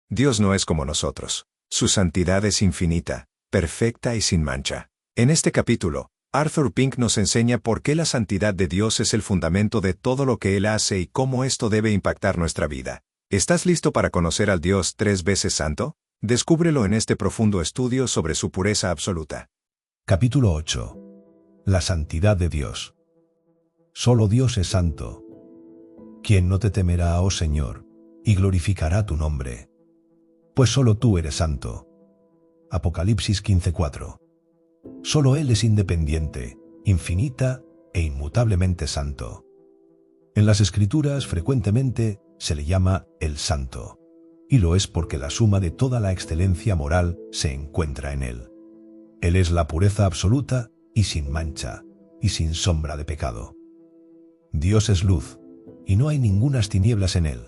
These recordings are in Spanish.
Dios no es como nosotros. Su santidad es infinita, perfecta y sin mancha. En este capítulo, Arthur Pink nos enseña por qué la santidad de Dios es el fundamento de todo lo que Él hace y cómo esto debe impactar nuestra vida. ¿Estás listo para conocer al Dios 3 veces santo? Descúbrelo en este profundo estudio sobre su pureza absoluta. Capítulo 8. La santidad de Dios. Solo Dios es santo. ¿Quién no te temerá, oh Señor, y glorificará tu nombre? Pues solo tú eres santo. Apocalipsis 15:4. Solo Él es independiente, infinita e inmutablemente santo. En las Escrituras frecuentemente se le llama el Santo, y lo es porque la suma de toda la excelencia moral se encuentra en Él. Él es la pureza absoluta y sin mancha, y sin sombra de pecado. Dios es luz, y no hay ningunas tinieblas en Él.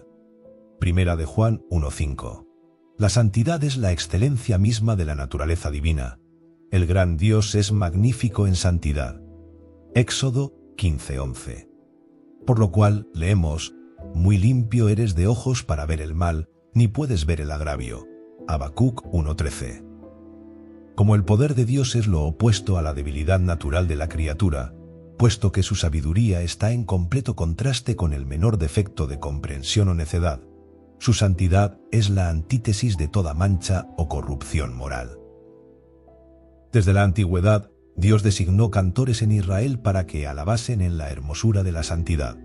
Primera de Juan 1:5. La santidad es la excelencia misma de la naturaleza divina. El gran Dios es magnífico en santidad. Éxodo 15:11. Por lo cual leemos: muy limpio eres de ojos para ver el mal, ni puedes ver el agravio. Habacuc 1:13. Como el poder de Dios es lo opuesto a la debilidad natural de la criatura, puesto que su sabiduría está en completo contraste con el menor defecto de comprensión o necedad, su santidad es la antítesis de toda mancha o corrupción moral. Desde la antigüedad, Dios designó cantores en Israel para que alabasen en la hermosura de la santidad.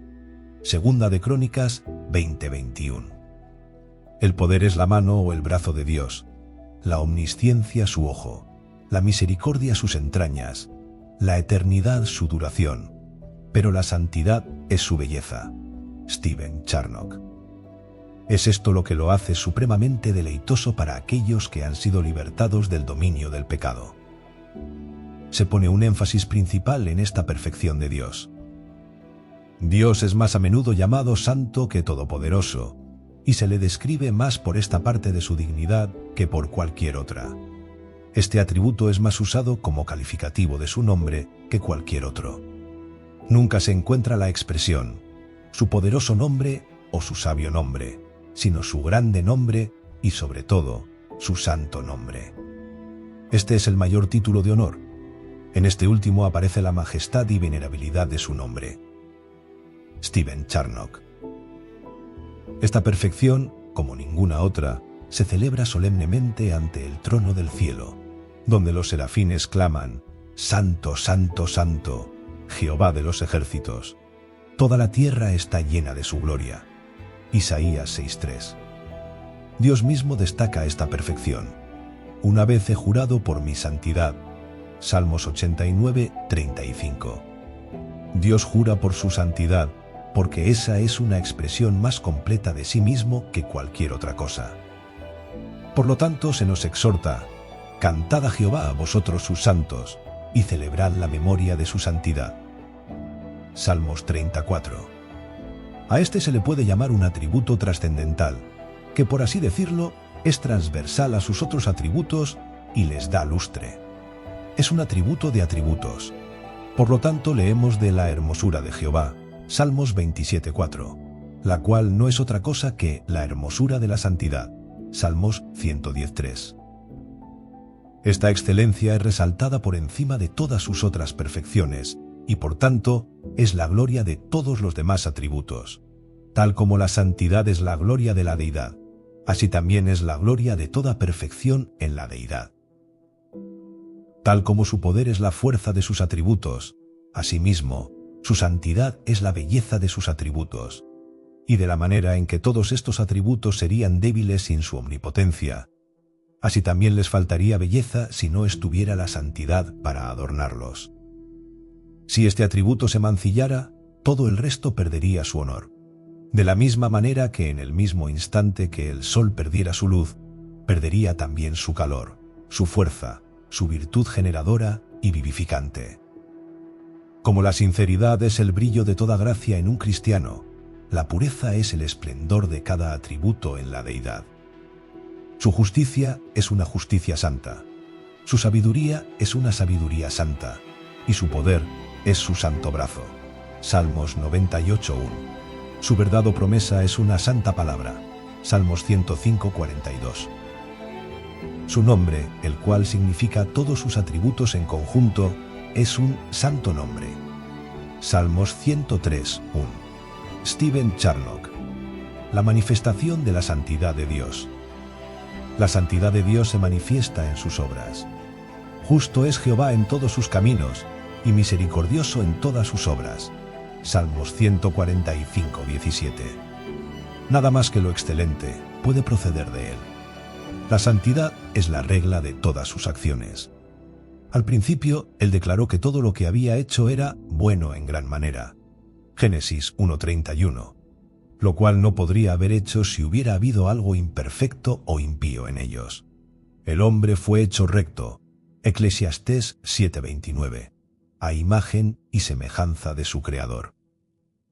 Segunda de Crónicas 20:21. El poder es la mano o el brazo de Dios, la omnisciencia su ojo, la misericordia sus entrañas, la eternidad su duración, pero la santidad es su belleza. Stephen Charnock. Es esto lo que lo hace supremamente deleitoso para aquellos que han sido libertados del dominio del pecado. Se pone un énfasis principal en esta perfección de Dios. Dios es más a menudo llamado santo que todopoderoso, y se le describe más por esta parte de su dignidad que por cualquier otra. Este atributo es más usado como calificativo de su nombre que cualquier otro. Nunca se encuentra la expresión, su poderoso nombre o su sabio nombre, sino su grande nombre y, sobre todo, su santo nombre. Este es el mayor título de honor. En este último aparece la majestad y venerabilidad de su nombre. Stephen Charnock. Esta perfección, como ninguna otra, se celebra solemnemente ante el trono del cielo, donde los serafines claman: Santo, Santo, Santo, Jehová de los ejércitos. Toda la tierra está llena de su gloria. Isaías 6:3. Dios mismo destaca esta perfección. Una vez he jurado por mi santidad. Salmos 89:35. Dios jura por su santidad, porque esa es una expresión más completa de sí mismo que cualquier otra cosa. Por lo tanto, se nos exhorta: cantad a Jehová a vosotros sus santos, y celebrad la memoria de su santidad. Salmos 34. A este se le puede llamar un atributo trascendental, que por así decirlo, es transversal a sus otros atributos y les da lustre. Es un atributo de atributos. Por lo tanto, leemos de la hermosura de Jehová, Salmos 27:4, la cual no es otra cosa que la hermosura de la santidad, Salmos 110:3. Esta excelencia es resaltada por encima de todas sus otras perfecciones, y por tanto, es la gloria de todos los demás atributos. Tal como la santidad es la gloria de la deidad, así también es la gloria de toda perfección en la deidad. Tal como su poder es la fuerza de sus atributos, asimismo, su santidad es la belleza de sus atributos. Y de la manera en que todos estos atributos serían débiles sin su omnipotencia, así también les faltaría belleza si no estuviera la santidad para adornarlos. Si este atributo se mancillara, todo el resto perdería su honor. De la misma manera que en el mismo instante que el sol perdiera su luz, perdería también su calor, su fuerza, su virtud generadora y vivificante. Como la sinceridad es el brillo de toda gracia en un cristiano, la pureza es el esplendor de cada atributo en la deidad. Su justicia es una justicia santa, su sabiduría es una sabiduría santa, y su poder es su santo brazo. Salmos 98:1. Su verdad o promesa es una santa palabra. Salmos 105, 42. Su nombre, el cual significa todos sus atributos en conjunto, es un santo nombre. Salmos 103, 1. Stephen Charnock. La manifestación de la santidad de Dios. La santidad de Dios se manifiesta en sus obras. Justo es Jehová en todos sus caminos, y misericordioso en todas sus obras. Salmos 145, 17. Nada más que lo excelente puede proceder de él. La santidad es la regla de todas sus acciones. Al principio, él declaró que todo lo que había hecho era bueno en gran manera. Génesis 1:31. Lo cual no podría haber hecho si hubiera habido algo imperfecto o impío en ellos. El hombre fue hecho recto. Eclesiastés 7:29. A imagen y semejanza de su Creador.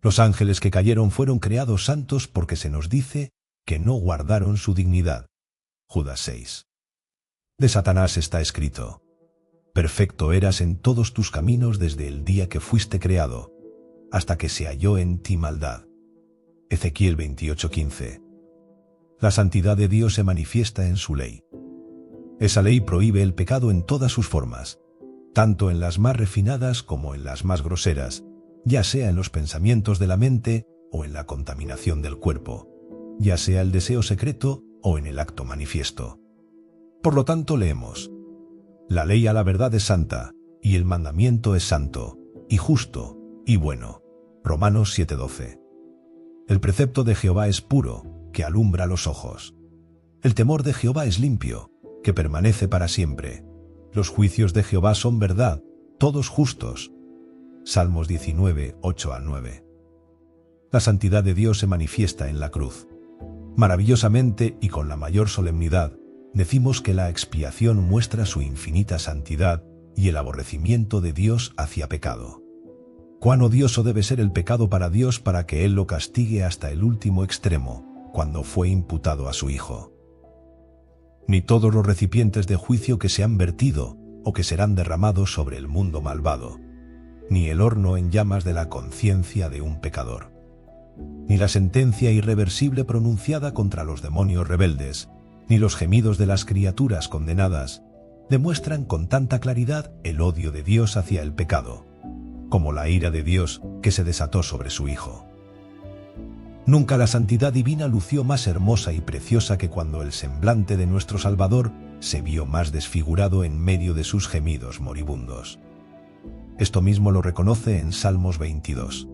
Los ángeles que cayeron fueron creados santos porque se nos dice que no guardaron su dignidad. Judas 6. De Satanás está escrito: perfecto eras en todos tus caminos desde el día que fuiste creado, hasta que se halló en ti maldad. Ezequiel 28:15. La santidad de Dios se manifiesta en su ley. Esa ley prohíbe el pecado en todas sus formas, tanto en las más refinadas como en las más groseras, ya sea en los pensamientos de la mente o en la contaminación del cuerpo, ya sea el deseo secreto o en el acto manifiesto. Por lo tanto, leemos: la ley a la verdad es santa, y el mandamiento es santo, y justo, y bueno. Romanos 7:12. El precepto de Jehová es puro, que alumbra los ojos. El temor de Jehová es limpio, que permanece para siempre. Los juicios de Jehová son verdad, todos justos. Salmos 19, 8-9. La santidad de Dios se manifiesta en la cruz. Maravillosamente y con la mayor solemnidad, decimos que la expiación muestra su infinita santidad y el aborrecimiento de Dios hacia pecado. Cuán odioso debe ser el pecado para Dios para que Él lo castigue hasta el último extremo, cuando fue imputado a su Hijo. Ni todos los recipientes de juicio que se han vertido o que serán derramados sobre el mundo malvado, ni el horno en llamas de la conciencia de un pecador, ni la sentencia irreversible pronunciada contra los demonios rebeldes, ni los gemidos de las criaturas condenadas, demuestran con tanta claridad el odio de Dios hacia el pecado, como la ira de Dios que se desató sobre su Hijo. Nunca la santidad divina lució más hermosa y preciosa que cuando el semblante de nuestro Salvador se vio más desfigurado en medio de sus gemidos moribundos. Esto mismo lo reconoce en Salmos 22.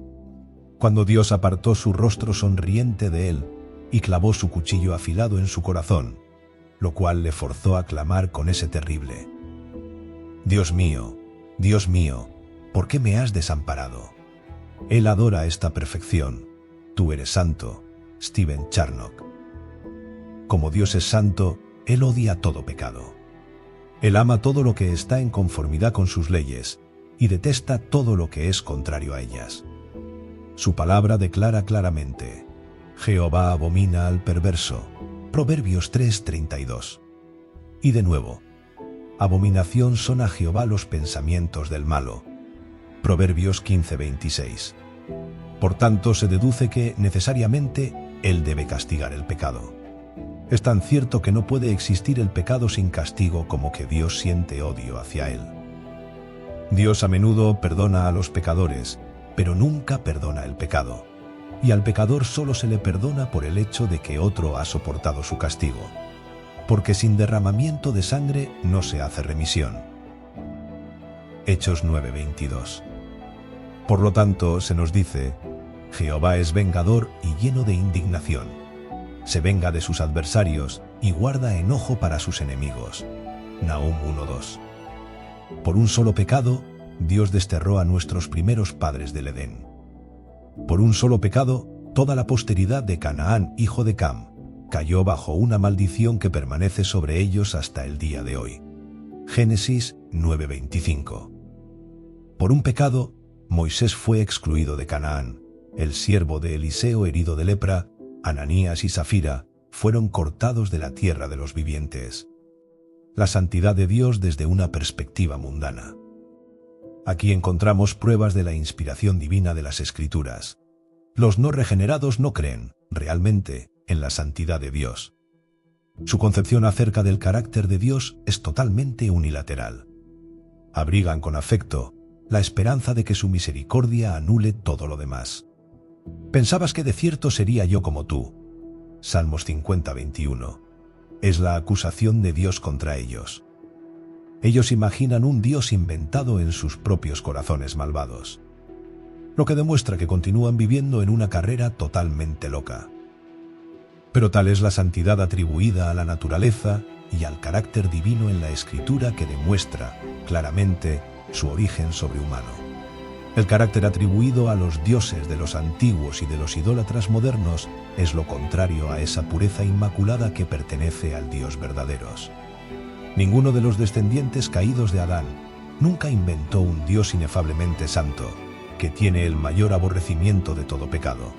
Cuando Dios apartó su rostro sonriente de él y clavó su cuchillo afilado en su corazón, lo cual le forzó a clamar con ese terrible: Dios mío, ¿por qué me has desamparado? Él adora esta perfección. Tú eres santo. Stephen Charnock. Como Dios es santo, Él odia todo pecado. Él ama todo lo que está en conformidad con sus leyes y detesta todo lo que es contrario a ellas. Su palabra declara claramente: Jehová abomina al perverso. Proverbios 3:32. Y de nuevo: abominación son a Jehová los pensamientos del malo. Proverbios 15:26. Por tanto, se deduce que, necesariamente, Él debe castigar el pecado. Es tan cierto que no puede existir el pecado sin castigo como que Dios siente odio hacia él. Dios a menudo perdona a los pecadores, pero nunca perdona el pecado. Y al pecador solo se le perdona por el hecho de que otro ha soportado su castigo. Porque sin derramamiento de sangre no se hace remisión. Hechos 9:22. Por lo tanto, se nos dice: Jehová es vengador y lleno de indignación. Se venga de sus adversarios y guarda enojo para sus enemigos. Nahum 1:2. Por un solo pecado, Dios desterró a nuestros primeros padres del Edén. Por un solo pecado, toda la posteridad de Canaán, hijo de Cam, cayó bajo una maldición que permanece sobre ellos hasta el día de hoy. Génesis 9:25. Por un pecado, Moisés fue excluido de Canaán. El siervo de Eliseo herido de lepra, Ananías y Zafira, fueron cortados de la tierra de los vivientes. La santidad de Dios desde una perspectiva mundana. Aquí encontramos pruebas de la inspiración divina de las Escrituras. Los no regenerados no creen, realmente, en la santidad de Dios. Su concepción acerca del carácter de Dios es totalmente unilateral. Abrigan con afecto la esperanza de que su misericordia anule todo lo demás. Pensabas que de cierto sería yo como tú. Salmos 50, 21. Es la acusación de Dios contra ellos. Ellos imaginan un Dios inventado en sus propios corazones malvados, lo que demuestra que continúan viviendo en una carrera totalmente loca. Pero tal es la santidad atribuida a la naturaleza y al carácter divino en la Escritura que demuestra claramente su origen sobrehumano. El carácter atribuido a los dioses de los antiguos y de los idólatras modernos es lo contrario a esa pureza inmaculada que pertenece al Dios verdaderos. Ninguno de los descendientes caídos de Adán nunca inventó un Dios inefablemente santo, que tiene el mayor aborrecimiento de todo pecado.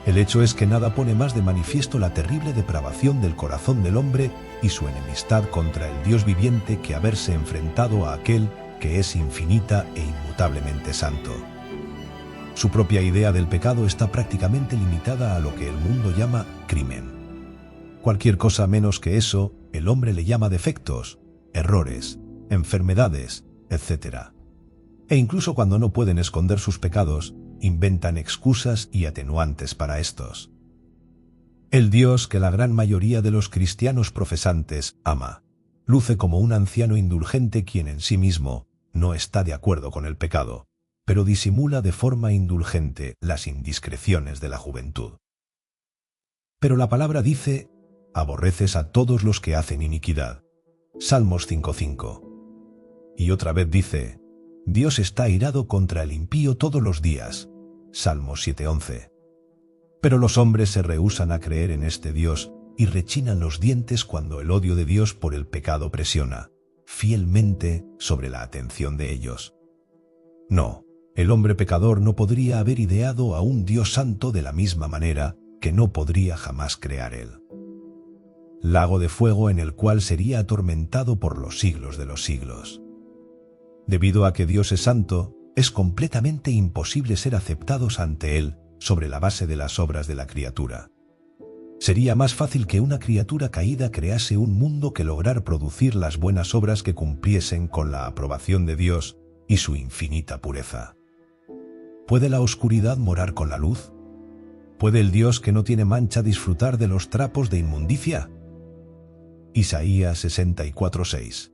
El hecho es que nada pone más de manifiesto la terrible depravación del corazón del hombre y su enemistad contra el Dios viviente que haberse enfrentado a aquel que es infinita e inmutablemente santo. Su propia idea del pecado está prácticamente limitada a lo que el mundo llama crimen. Cualquier cosa menos que eso, el hombre le llama defectos, errores, enfermedades, etc. E incluso cuando no pueden esconder sus pecados, inventan excusas y atenuantes para estos. El Dios que la gran mayoría de los cristianos profesantes ama, luce como un anciano indulgente quien en sí mismo no está de acuerdo con el pecado, pero disimula de forma indulgente las indiscreciones de la juventud. Pero la palabra dice: aborreces a todos los que hacen iniquidad. Salmos 5:5. Y otra vez dice: Dios está airado contra el impío todos los días. Salmos 7:11. Pero los hombres se rehúsan a creer en este Dios y rechinan los dientes cuando el odio de Dios por el pecado presiona fielmente sobre la atención de ellos. No, el hombre pecador no podría haber ideado a un Dios santo de la misma manera que no podría jamás crear él. Lago de fuego en el cual sería atormentado por los siglos de los siglos. Debido a que Dios es santo, es completamente imposible ser aceptados ante Él sobre la base de las obras de la criatura. Sería más fácil que una criatura caída crease un mundo que lograr producir las buenas obras que cumpliesen con la aprobación de Dios y su infinita pureza. ¿Puede la oscuridad morar con la luz? ¿Puede el Dios que no tiene mancha disfrutar de los trapos de inmundicia? Isaías 64:6.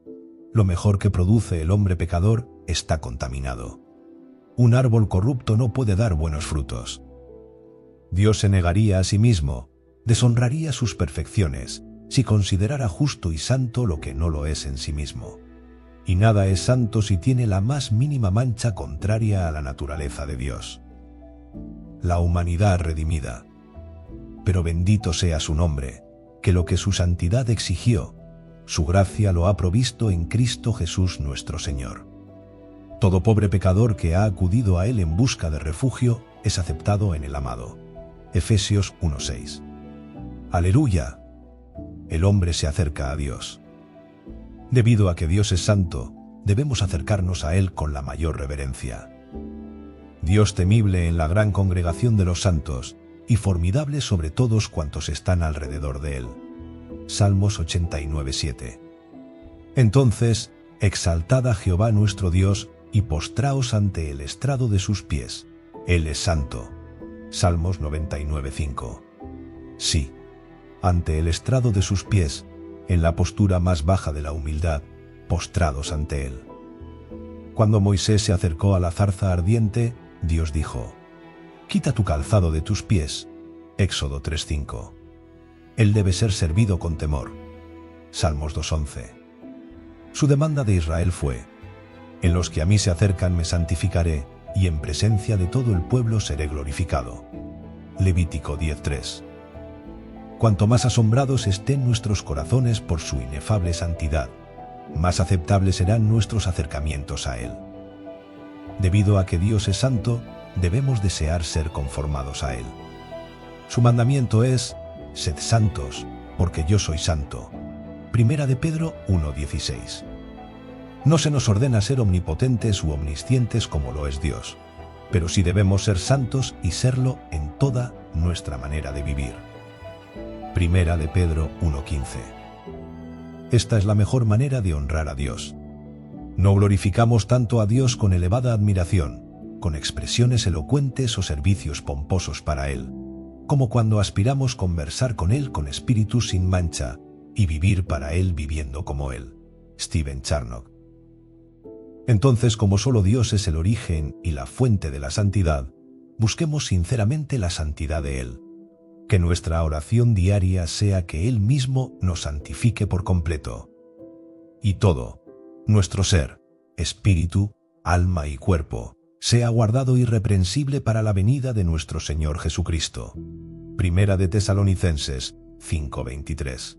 Lo mejor que produce el hombre pecador está contaminado. Un árbol corrupto no puede dar buenos frutos. Dios se negaría a sí mismo, deshonraría sus perfecciones, si considerara justo y santo lo que no lo es en sí mismo. Y nada es santo si tiene la más mínima mancha contraria a la naturaleza de Dios. La humanidad redimida. Pero bendito sea su nombre, que lo que su santidad exigió, su gracia lo ha provisto en Cristo Jesús nuestro Señor. Todo pobre pecador que ha acudido a Él en busca de refugio es aceptado en el amado. Efesios 1:6. ¡Aleluya! El hombre se acerca a Dios. Debido a que Dios es santo, debemos acercarnos a Él con la mayor reverencia. Dios temible en la gran congregación de los santos y formidable sobre todos cuantos están alrededor de Él. Salmos 89:7. Entonces, exaltad a Jehová nuestro Dios y postraos ante el estrado de sus pies. Él es santo. Salmos 99:5. Sí, ante el estrado de sus pies, en la postura más baja de la humildad, postrados ante Él. Cuando Moisés se acercó a la zarza ardiente, Dios dijo: «Quita tu calzado de tus pies». Éxodo 3:5. Él debe ser servido con temor. Salmos 2:11. Su demanda de Israel fue: «En los que a mí se acercan me santificaré, y en presencia de todo el pueblo seré glorificado». Levítico 10:3. Cuanto más asombrados estén nuestros corazones por su inefable santidad, más aceptables serán nuestros acercamientos a Él. Debido a que Dios es santo, debemos desear ser conformados a Él. Su mandamiento es: «Sed santos, porque yo soy santo». Primera de Pedro 1:16. No se nos ordena ser omnipotentes u omniscientes como lo es Dios, pero sí debemos ser santos y serlo en toda nuestra manera de vivir. Primera de Pedro 1:15. Esta es la mejor manera de honrar a Dios. No glorificamos tanto a Dios con elevada admiración, con expresiones elocuentes o servicios pomposos para Él, como cuando aspiramos conversar con Él con espíritu sin mancha y vivir para Él viviendo como Él. Stephen Charnock. Entonces, como solo Dios es el origen y la fuente de la santidad, busquemos sinceramente la santidad de Él. Que nuestra oración diaria sea que Él mismo nos santifique por completo. Y todo, nuestro ser, espíritu, alma y cuerpo, sea guardado irreprensible para la venida de nuestro Señor Jesucristo. Primera de Tesalonicenses 5:23.